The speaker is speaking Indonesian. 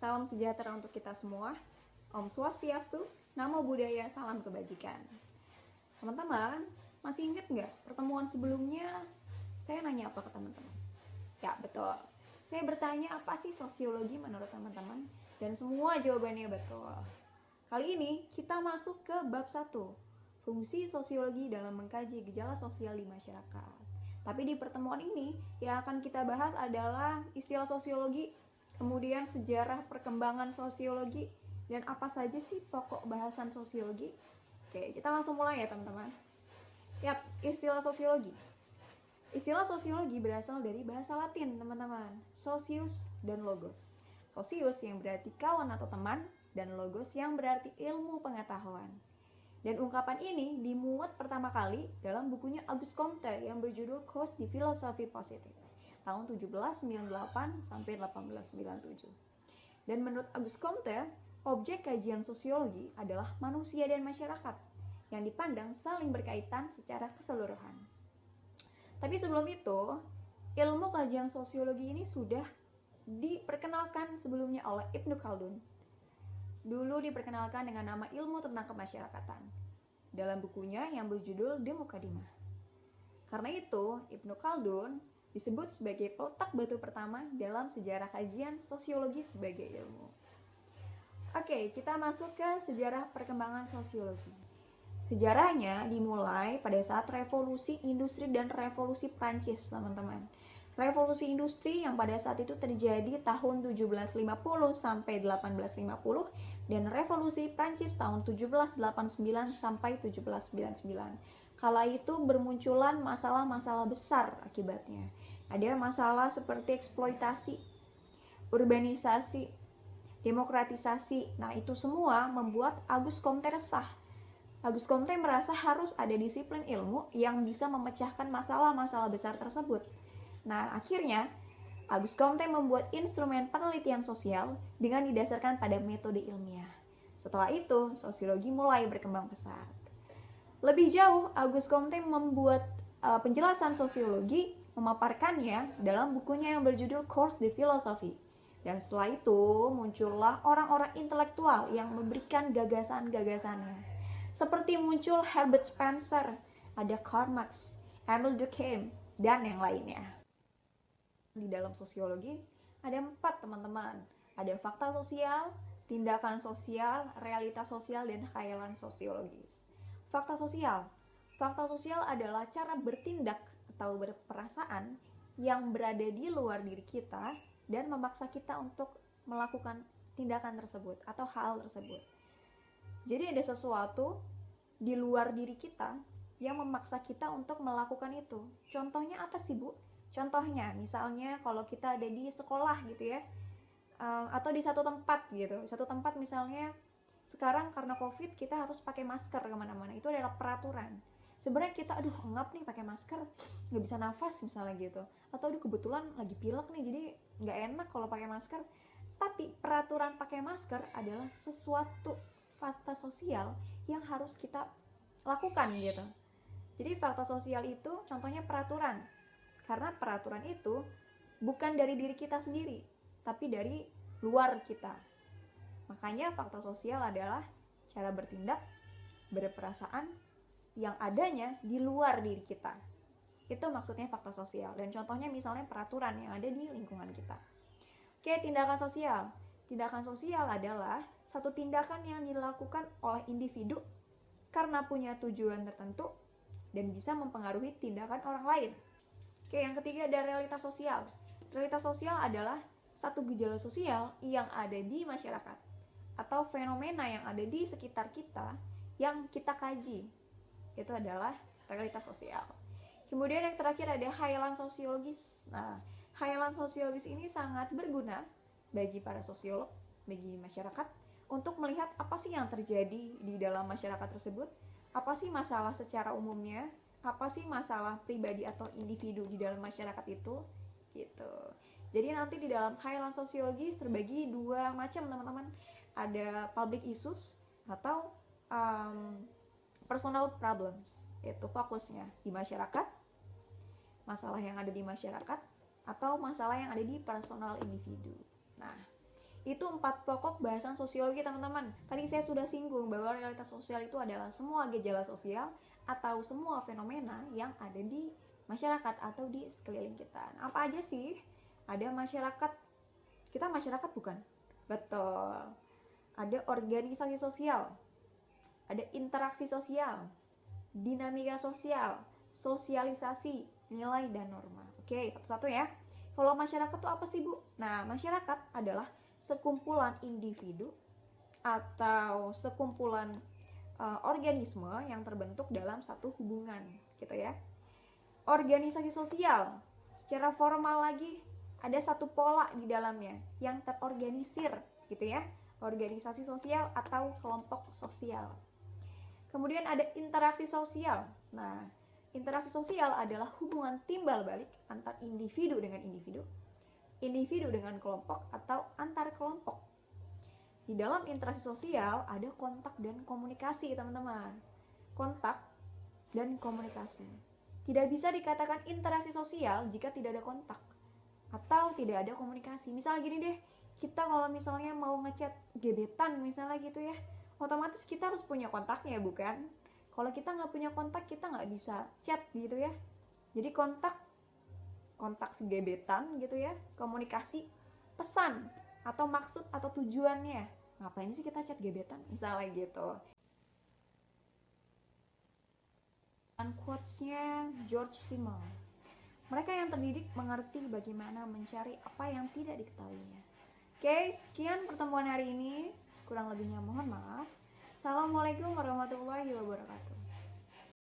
Salam sejahtera untuk kita semua. Om Swastiastu, Namo Buddhaya, salam kebajikan. Teman-teman, masih ingat nggak pertemuan sebelumnya saya nanya apa ke teman-teman? Ya, betul. Saya bertanya apa sih sosiologi menurut teman-teman? Dan semua jawabannya betul. Kali ini kita masuk ke bab 1, fungsi sosiologi dalam mengkaji gejala sosial di masyarakat. Tapi di pertemuan ini yang akan kita bahas adalah istilah sosiologi, kemudian sejarah perkembangan sosiologi, dan apa saja sih pokok bahasan sosiologi. Oke, kita langsung mulai ya teman-teman. Yap, istilah sosiologi. Istilah sosiologi berasal dari bahasa Latin, teman-teman. Socius dan logos. Socius yang berarti kawan atau teman, dan logos yang berarti ilmu pengetahuan. Dan ungkapan ini dimuat pertama kali dalam bukunya Auguste Comte yang berjudul Course di Filosofi Positif tahun 1798 sampai 1897. Dan menurut Auguste Comte, objek kajian sosiologi adalah manusia dan masyarakat yang dipandang saling berkaitan secara keseluruhan. Tapi sebelum itu, ilmu kajian sosiologi ini sudah diperkenalkan sebelumnya oleh Ibnu Khaldun. Dulu diperkenalkan dengan nama ilmu tentang kemasyarakatan dalam bukunya yang berjudul De Muqaddimah. Karena itu, Ibnu Khaldun disebut sebagai peletak batu pertama dalam sejarah kajian sosiologi sebagai ilmu. Oke, kita masuk ke sejarah perkembangan sosiologi. Sejarahnya dimulai pada saat revolusi industri dan revolusi Prancis, teman-teman. Revolusi industri yang pada saat itu terjadi tahun 1750 sampai 1850 dan revolusi Prancis tahun 1789 sampai 1799. Kala itu bermunculan masalah-masalah besar akibatnya. Ada masalah seperti eksploitasi, urbanisasi, demokratisasi. Nah, itu semua membuat Auguste Comte resah. Auguste Comte merasa harus ada disiplin ilmu yang bisa memecahkan masalah-masalah besar tersebut. Nah, akhirnya Auguste Comte membuat instrumen penelitian sosial dengan didasarkan pada metode ilmiah. Setelah itu, sosiologi mulai berkembang pesat. Lebih jauh, Auguste Comte membuat penjelasan sosiologi, memaparkannya dalam bukunya yang berjudul Course de Philosophie. Dan setelah itu, muncullah orang-orang intelektual yang memberikan gagasan-gagasannya. Seperti muncul Herbert Spencer, ada Karl Marx, Emile Durkheim, dan yang lainnya. Di dalam sosiologi ada 4, teman-teman. Ada fakta sosial, tindakan sosial, realitas sosial, dan khayalan sosiologis. Fakta sosial. Fakta sosial adalah cara bertindak atau berperasaan yang berada di luar diri kita dan memaksa kita untuk melakukan tindakan tersebut atau hal tersebut. Jadi ada sesuatu di luar diri kita yang memaksa kita untuk melakukan itu. Contohnya apa sih, Bu? Contohnya, misalnya kalau kita ada di sekolah gitu ya, atau di satu tempat gitu. Satu tempat misalnya, sekarang karena COVID kita harus pakai masker kemana-mana. Itu adalah peraturan. Sebenarnya kita, ngap nih pakai masker, nggak bisa nafas misalnya gitu. Atau kebetulan lagi pilek nih, jadi nggak enak kalau pakai masker. Tapi peraturan pakai masker adalah sesuatu fakta sosial yang harus kita lakukan gitu. Jadi fakta sosial itu contohnya peraturan. Karena peraturan itu bukan dari diri kita sendiri, tapi dari luar kita. Makanya fakta sosial adalah cara bertindak, berperasaan yang adanya di luar diri kita. Itu maksudnya fakta sosial. Dan contohnya misalnya peraturan yang ada di lingkungan kita. Oke, tindakan sosial. Tindakan sosial adalah satu tindakan yang dilakukan oleh individu karena punya tujuan tertentu dan bisa mempengaruhi tindakan orang lain. Oke, yang ketiga ada realitas sosial. Realitas sosial adalah satu gejala sosial yang ada di masyarakat atau fenomena yang ada di sekitar kita yang kita kaji. Itu adalah realitas sosial. Kemudian yang terakhir ada khayalan sosiologis. Nah, khayalan sosiologis ini sangat berguna bagi para sosiolog, bagi masyarakat untuk melihat apa sih yang terjadi di dalam masyarakat tersebut, apa sih masalah secara umumnya, apa sih masalah pribadi atau individu di dalam masyarakat itu gitu. Jadi nanti di dalam khayalan sosiologis terbagi 2 macam, teman-teman. Ada public issues atau personal problems. Itu fokusnya di masyarakat, masalah yang ada di masyarakat, atau masalah yang ada di personal individu. Nah, Itu 4 pokok bahasan sosiologi, teman-teman. Tadi saya sudah singgung bahwa realitas sosial itu adalah semua gejala sosial atau semua fenomena yang ada di masyarakat atau di sekeliling kita. Nah, apa aja sih? Ada masyarakat. Kita masyarakat bukan? Betul. Ada organisasi sosial, ada interaksi sosial, dinamika sosial, sosialisasi, nilai dan norma. Oke, satu-satu ya. Kalau masyarakat itu apa sih, Bu? Nah, masyarakat adalah sekumpulan individu atau sekumpulan organisme yang terbentuk dalam satu hubungan, gitu ya. Organisasi sosial, secara formal lagi ada satu pola di dalamnya yang terorganisir, gitu ya. Organisasi sosial atau kelompok sosial. Kemudian ada interaksi sosial. Nah, interaksi sosial adalah hubungan timbal balik antar individu dengan individu, individu dengan kelompok atau antar kelompok. Di dalam interaksi sosial ada kontak dan komunikasi, teman-teman. Kontak dan komunikasi. Tidak bisa dikatakan interaksi sosial jika tidak ada kontak atau tidak ada komunikasi. Misal gini deh, kita kalau misalnya mau ngechat gebetan misalnya gitu ya, otomatis kita harus punya kontaknya, bukan? Kalau kita nggak punya kontak, kita nggak bisa chat gitu ya. Jadi kontak si gebetan gitu ya, komunikasi, pesan atau maksud atau tujuannya. Ngapain sih kita chat gebetan? Misalnya gitu. Dan quotes-nya George Simmel. Mereka yang terdidik mengerti bagaimana mencari apa yang tidak diketahuinya. Oke, sekian pertemuan hari ini. Kurang lebihnya mohon maaf. Assalamualaikum warahmatullahi wabarakatuh.